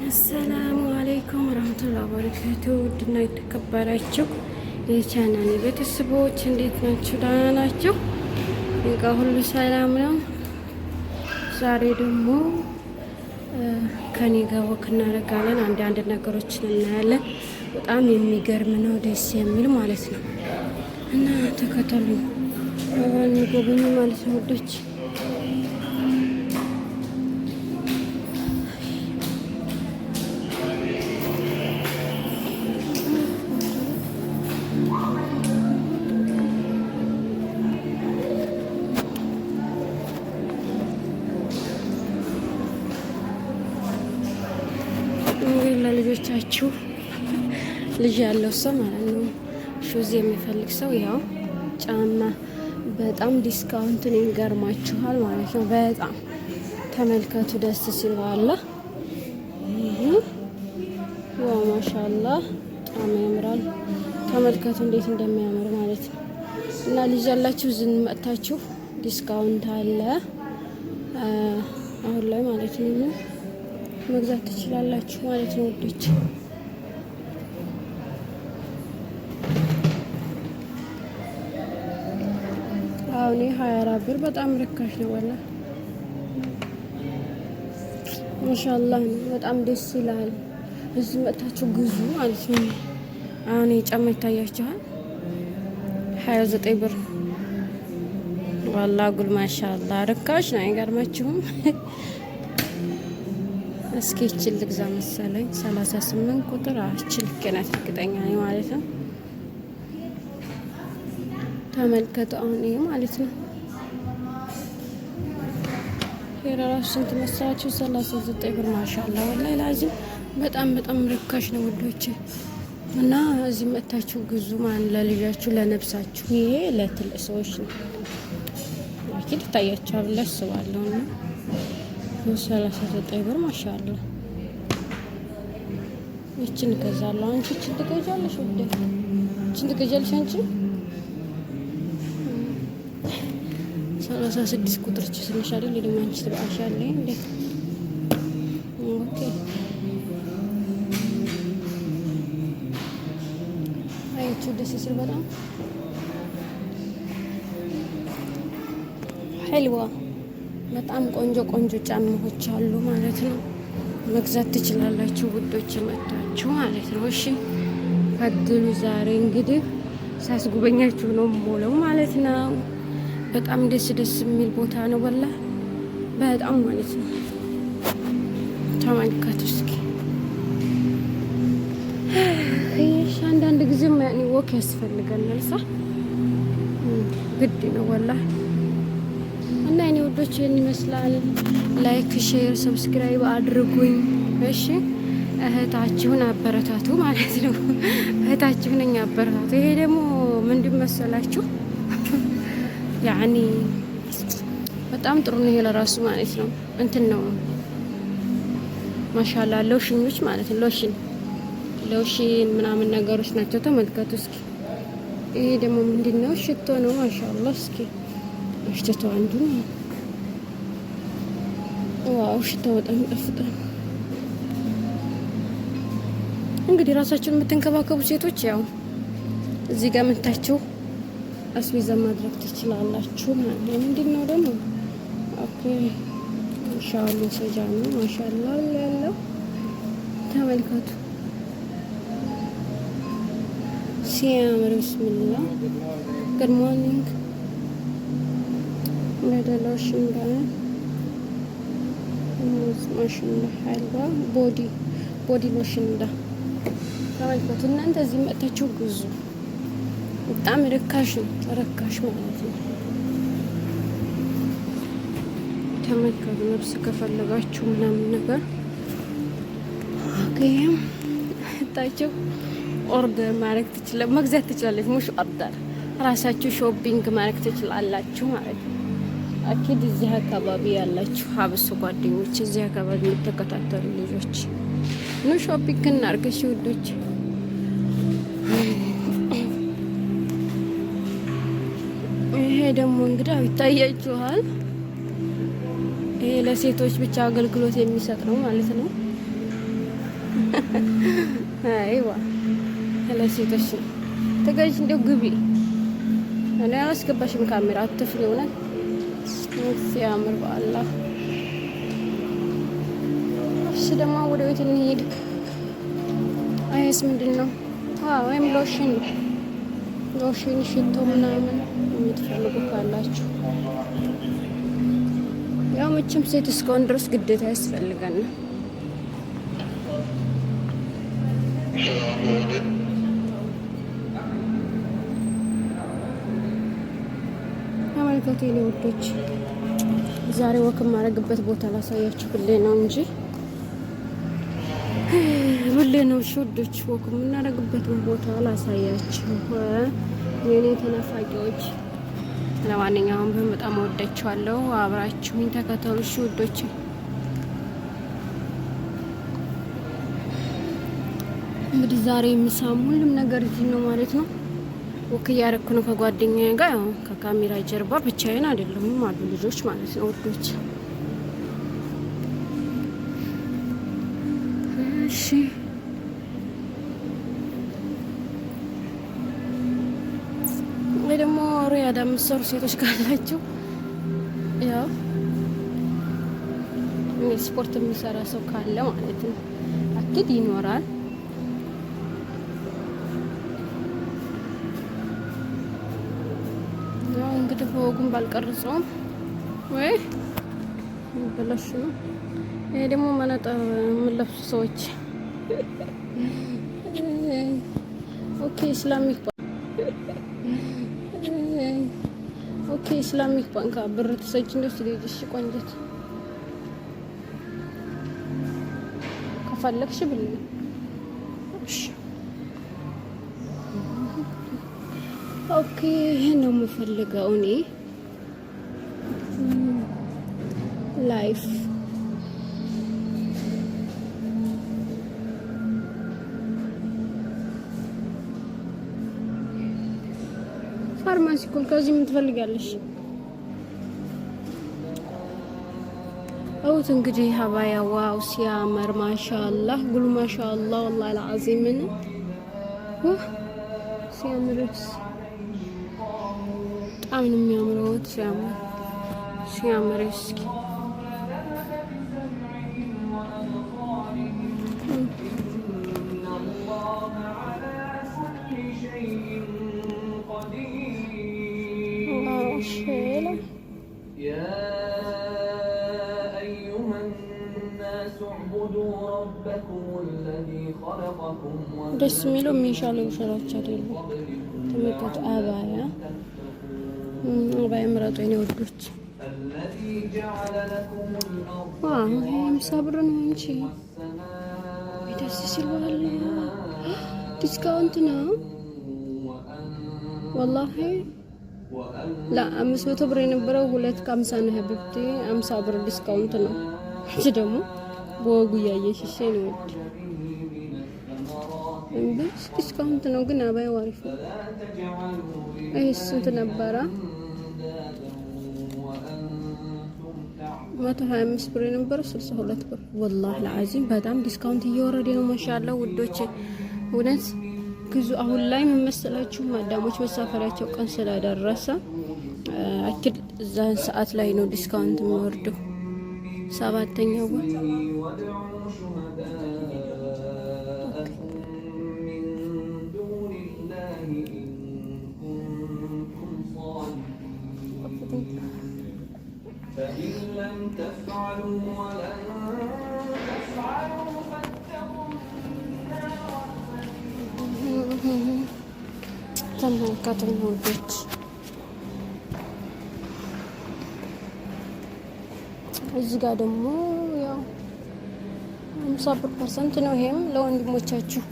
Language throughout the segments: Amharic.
አሰላሙ አለይኩም ወራህመቱላሂ ወበረካቱ። ውድና የተከበራችሁ የቻናሌ ቤተሰቦች እንዴት ናችሁ? ደህና ናችሁ? እኔ ጋር ሁሉ ሰላም ነው። ዛሬ ደግሞ ከኔ ጋር ወክ እናደርጋለን። አንዳንድ ነገሮችን እናያለን። በጣም የሚገርም ነው፣ ደስ የሚል ማለት ነው እና ተከተሉ አብረን እንጎብኝ ማለት ነው ውዶች። ለልጆቻችሁ ልጅ ያለው ሰው ማለት ነው ሹዝ የሚፈልግ ሰው ያው ጫማ በጣም ዲስካውንትን ይገርማችኋል ማለት ነው። በጣም ተመልከቱ፣ ደስ ሲል ባለ ዋው ማሻአላ በጣም ያምራል። ተመልከቱ እንዴት እንደሚያምር ማለት ነው። እና ልጅ ያላችሁ ዝን መጥታችሁ ዲስካውንት አለ አሁን ላይ ማለት ነው መግዛት ትችላላችሁ ማለት ነው ውዶች። አሁን 24 ብር በጣም ርካሽ ነው ወላ ማሻአላህ ነው። በጣም ደስ ይላል። እዚህ መጥታችሁ ግዙ ማለት ነው። አሁን የጫማ ይታያችኋል 29 ብር ወላ ጉል ማሻአላህ ርካሽ ነው። አይገርማችሁም? እስኪ እችል ልግዛ መሰለኝ 38 ቁጥር እችል ከናት እርግጠኛ ነኝ ማለት ነው። ተመልከቱ አሁን ይሄ ማለት ነው የራሱ ስንት መሰላችሁ? 39 ብር ማሻአላ ወላሂ ላዚም በጣም ርካሽ ነው ውዶች። እና እዚህ መጥታችሁ ግዙ ማን ለልጃችሁ ለነብሳችሁ። ይሄ ለትልቅ ሰዎች ነው አኪድ ታያችኋል ብዬ አስባለሁ እና 39 ብር ማሻአላ። እቺን ገዛለሁ። አንቺ እቺን ትገዣለሽ ወደ እቺን ትገዣለሽ አንቺ 36 ቁጥር እቺ ስንሽ አይደል ደግሞ አንቺ ትባሻለሽ እንዴ? ኦኬ አይቹ ደስ ሲል በጣም ሐልዋ በጣም ቆንጆ ጫማዎች አሉ ማለት ነው። መግዛት ትችላላችሁ ውዶች መጣችሁ ማለት ነው። እሺ ፈድሉ። ዛሬ እንግዲህ ሳስጎበኛችሁ ነው ሞለው ማለት ነው። በጣም ደስ የሚል ቦታ ነው ወላ በጣም ማለት ነው። ተመልከቱ እስኪ። እሺ አንዳንድ ጊዜም ያኔ ወክ ያስፈልጋል ሳ ግድ ነው ወላ እና እኔ ወዶች ይሄን ይመስላል። ላይክ፣ ሼር፣ ሰብስክራይብ አድርጉኝ እሺ። እህታችሁን አበረታቱ ማለት ነው። እህታችሁን እኛ አበረታቱ። ይሄ ደግሞ ምንድን መሰላችሁ ያኒ በጣም ጥሩ ነው። ይሄ ለራሱ ማለት ነው እንትን ነው ማሻአላ ሎሽኞች ማለት ነው። ሎሽን ምናምን ነገሮች ናቸው። ተመልከቱ እስኪ። ይሄ ደግሞ ምንድነው? ሽቶ ነው ማሻአላ። እስኪ ሽቶ አንዱ ነው። ዋው ሽቶ በጣም ይጣፍጣል። እንግዲህ ራሳችሁን የምትንከባከቡ ሴቶች ያው እዚህ ጋር መታችሁ አስቤዛ ማድረግ ትችላላችሁ ማለት ነው። ምንድነው ደግሞ ኦኬ ሻሉ ሰጃኑ ማሻአላ ያለው ተመልከቱ ሲያምር። ቢስሚላህ ጉድ ሞርኒንግ ሎሽን ጋር ማሻአላ ሐልዋ ቦዲ ሎሽን እንዳ ተመልከቱ እናንተ እዚህ መጥታችሁ ግዙ። በጣም ርካሽ ማለት ነው። ተመልከቱ ልብስ ከፈለጋችሁ ምናምን ነገር ኦኬም ታችሁ ኦርደር ማድረግ ትችላላችሁ፣ መግዛት ትችላላችሁ። ሙሽ ኦርደር ራሳችሁ ሾፒንግ ማድረግ ትችላላችሁ ማለት ነው። አኪድ እዚህ አካባቢ ያላችሁ ሀብሱ ጓደኞች፣ እዚህ አካባቢ የተከታተሉ ልጆች ኑ ሾፒንግ እናድርግ እሺ ውዶች። ይሄ ደግሞ እንግዲህ ይታያችኋል ይሄ ለሴቶች ብቻ አገልግሎት የሚሰጥ ነው ማለት ነው። አይዋ ለሴቶች ተገዥ እንደው ግቢ እኔ አላስገባሽም ካሜራ አትፍሪ። እውነት ሲያምር በአላህ። እሺ ደግሞ ወደ ቤት እንሂድ። አይስ ምንድን ነው? ወይም ሎሽን ሽቶ ምናምን የምትፈልጉ ካላችሁ ያው መቼም ሴት እስከሆን ድረስ ግዴታ ያስፈልገናል። ተመልከቱ የኔ ውዶች፣ ዛሬ ወክ የማደርግበት ቦታ ላሳያችሁ ብዬ ነው እንጂ ብሌ ነው። እሺ ውዶች፣ ወክ የምናደርግበትን ቦታ ላሳያችሁ የኔ ተናፋቂዎች። ለማንኛውም በጣም ወዳችኋለሁ። አብራችሁኝ ተከተሉ። እሺ ውዶች፣ እንግዲህ ዛሬ የምሳም ሁሉም ነገር እዚህ ነው ማለት ነው። ወክ እያደረኩ ነው ከጓደኛዬ ጋር። ያው ከካሜራ ጀርባ ብቻዬን አይደለሁም አሉ ልጆች ማለት ነው ውዶች። እሺ ወይ ደግሞ ሪያዳ የምትሰሩ ሴቶች ካላችሁ ያው ስፖርት የሚሰራ ሰው ካለ ማለት ነው አኪድ ይኖራል። ያው እንግዲህ በወጉም ባልቀርጸውም ወይ በላሽ ነው። ይሄ ደግሞ መነጠር የምለብሱ ሰዎች ኦኬ ኢስላሚክ ኢስላሚክ ባንክ ብር ተሰጅ እንደስ ልጅሽ ቆንጆት ከፈለግሽ ብልኝ። እሺ ኦኬ ይሄ ነው የምፈልገው እኔ ላይፍ ፋርማሲ ኮል ከዚህ ምን ትፈልጋለሽ? አውት እንግዲህ ሀባያ ዋው ሲያምር ማሻአላህ ጉሉ ማሻአላህ والله العظيم ምን ሲያምርስ በጣም ነው የሚያምረው። ሲያምር እስኪ ደስ የሚለው የሚሻለው ሸራች አይደለም። ተመልከቱ አባያ ምረጡ የኔ ወዶች። ዋው ይሄም ሰብር ነው እንጂ ደስ ሲል ዲስካውንት ነው والله لا 500 ብር የነበረው 250 ነው። ሀብብቲ 50 ብር ዲስካውንት ነው። እሺ ደግሞ በወጉ ያየሽ እሺ ነው ወድ እንዴት ዲስካውንት ነው ግን አባይ አሪፍ ነው። እሺ ስንት ነበረ? 125 ብር የነበረው 62 ብር والله العظيم በጣም ዲስካውንት እየወረደ ነው። ማሻአላ ውዶች እውነት ግዙ። አሁን ላይ ምን መሰላችሁ ማዳሞች መሳፈሪያቸው ቀን ስለደረሰ አኪድ እዛን ሰዓት ላይ ነው ዲስካውንት የሚወርደው። 7ኛው ወር فإن لم تفعلوا ولن تفعلوا فاتقوا ተመልካቱን ወዶች እዚህ ጋር ደግሞ ያው 50% ነው። ይሄም ለወንድሞቻችሁ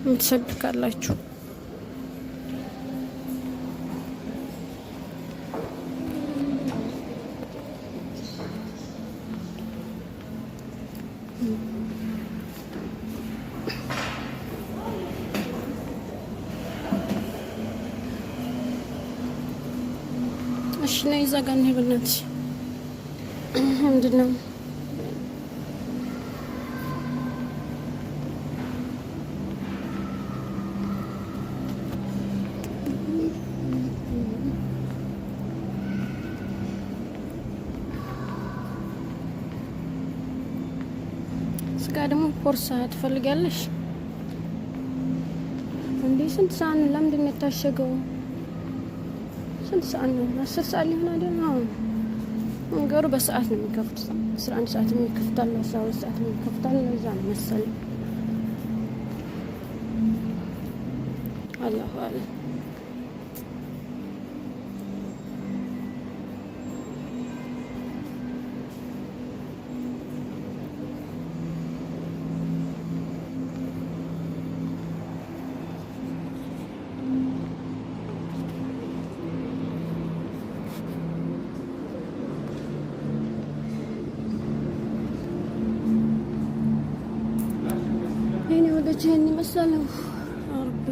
የምትሰዱ ካላችሁ እሺ ነይ እዛ ጋር እንሂድ በእናትሽ። ምንድን ነው ስጋ ደግሞ ፖርሳ ትፈልጋለሽ እንዴ? ስንት ሰዓት ነው? ለምንድን ነው የታሸገው? ስንት ሰዓት ነው? 10 ሰዓት ሊሆን አይደል? አዎ ነገሩ በሰዓት ነው የሚከፍቱት። 11 ሰዓት የሚከፍታል፣ 12 ሰዓት የሚከፍታል። እዛ ነው መሰለኝ። አላሁ አለም። ይህን ይመስላል። አርቤ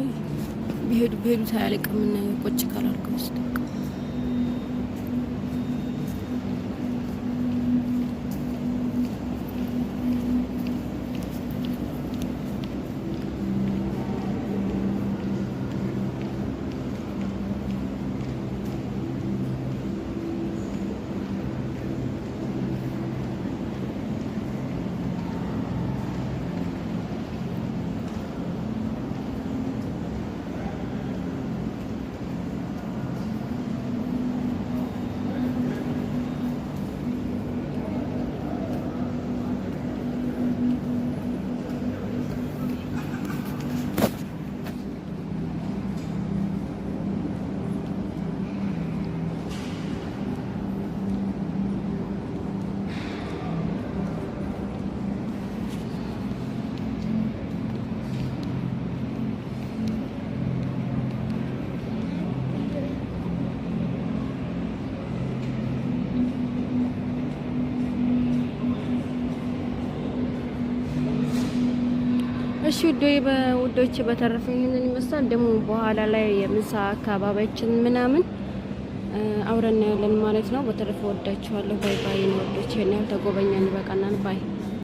ቢሄዱ ታያለቅም እና ቁጭ ካላልኩ በስተቀር እሺ ውዶች በተረፈ ይሄንን ይመስላል። ደግሞ በኋላ ላይ የምሳ አካባቢያችን ምናምን አብረን ያለን ማለት ነው። በተረፈ ወዳችኋለሁ። ባይ ባይ ነው ውዶች። ይሄን ያህል ተጎበኛን፣ ይበቃናል። ባይ